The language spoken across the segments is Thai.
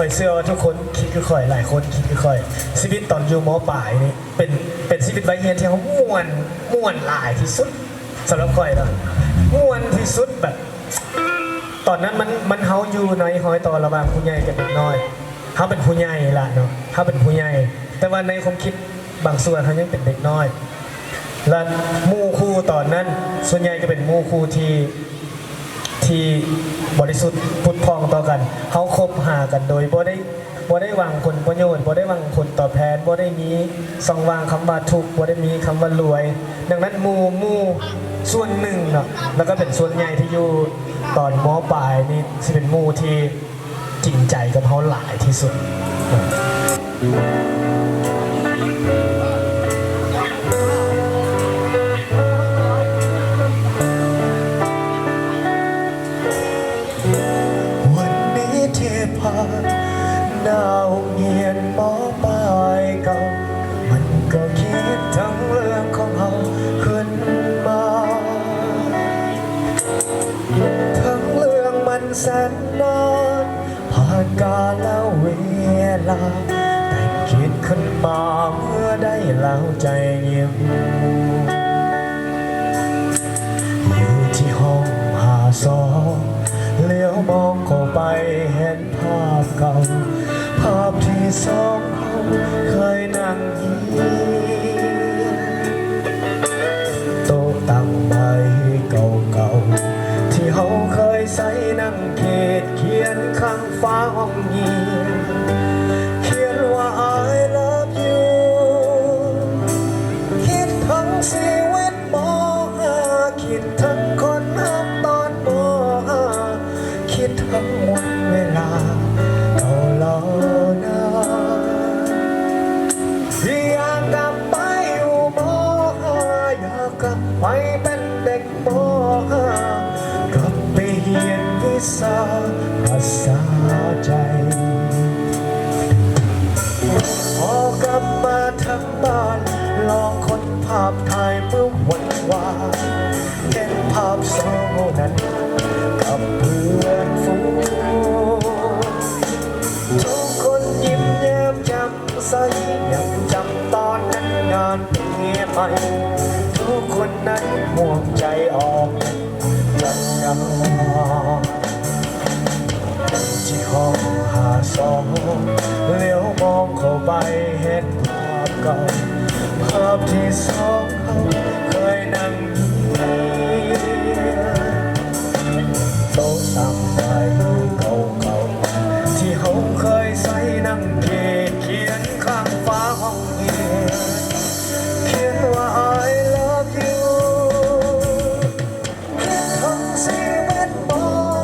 อยเชื่อว่าทุกคนคิดคือข่อยหลายคนคิดคือข่อยชีวิตตอนอยู่ม.ปลายนี่เป็นชีวิตวัยเรียนที่เขาม่วนหลายที่สุดสำหรับข่อยนะม่วนที่สุดแบบตอนนั้นมันเฮาอยู่ในหอยต่อระหว่างผู้ใหญ่กับเด็กน้อยเขาเป็นผู้ใหญ่ละเนาะเขาเป็นผู้ใหญ่แต่ว่าในความคิดบางส่วนเขายังเป็นเด็กน้อยและหมู่คู่ตอนนั้นส่วนใหญ่จะเป็นหมู่คู่ที่บริสุทธิ์พุทธพองต่อกันเขาคบหากันโดยบ่ได้หวังผลประโยชน์บ่ได้หวังผลตอบแทนบ่ได้มีสองวางคำว่าทุกข์บ่ได้มีคำว่ารวย ดังนั้นหมู่ส่วนหนึ่งเนาะแล้วก็เป็นส่วนใหญ่ที่อยู่ตอนม.ปลายนี่สิเป็นหมู่ที่จริงใจกับเขาหลายที่สุดดาวเงียนมอปลายเก่ามันก็คิดทั้งเรื่องของเราขึ้นมาทั้งเรื่องมันแสนนานผ่านกาลแล้วเวลาแต่คิดขึ้นมาเมื่อได้แล้วใจเงียบอยู่ที่ห้อง52เลี้ยวมองเข้าไปเห็นภาพเก่าภาพที่สองเขาเคยนั่งยิ้มโต๊ะตั้งใบเก่าๆที่เขาเคยใส่นั่งเขียนข้างฟ้าห้องเงียบเขียนว่า I love you คิดทั้งชีวิตม.5คิดทั้งคนรักตอนม.5คิดทั้งหมดเวลาอยากกลับไปอยู่ม.5อยากกลับไปเป็นเด็กม.5กลับไปเรียนวิชาภาษาใจพอกลับมาทั้งบ้านลองค้นภาพถ่ายเมื่อวันวานเห็นภาพสองนั้นกับเพื่อนฝูงทุกคนยิ้มแย้มแจ่มใสยังจำตอนนั้นงานปีใหม่ทุกคนนั้นห่วงใจออกยังที่ห้อง52เลี้ยวมองเข้าไปเห็นภาพเก่าภาพที่สองเขาเคยนั่งโต๊ะตั้งใบเก่าๆที่เขาเคยใส่นั่งเขียนข้างฟ้าห้องเขียนว่า I love you คิดทั้งชีวิตม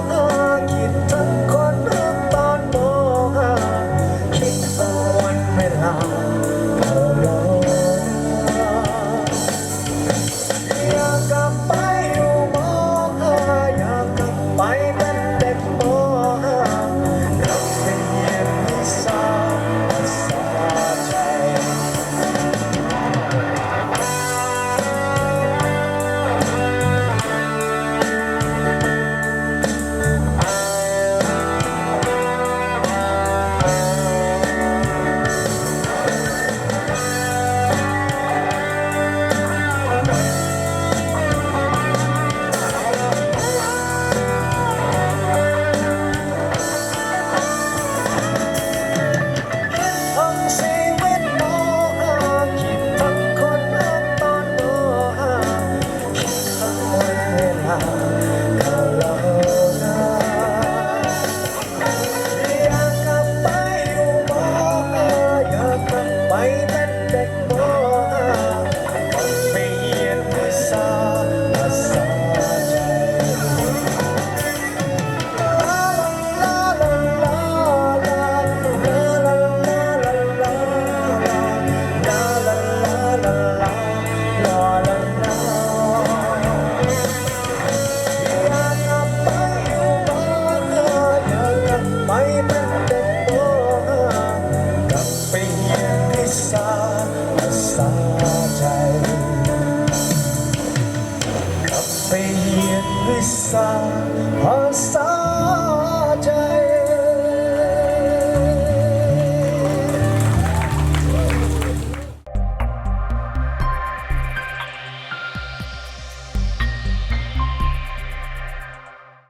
.5คิดทั้งคนรักตอนม.5คิดทั้งวันเวลาอยากกลับไปอยู่ม.5อยากกลับไปเป็นเด็กม.5กลับไปเรียนวิชาภาษาใจไปเรียนวิชาภาษา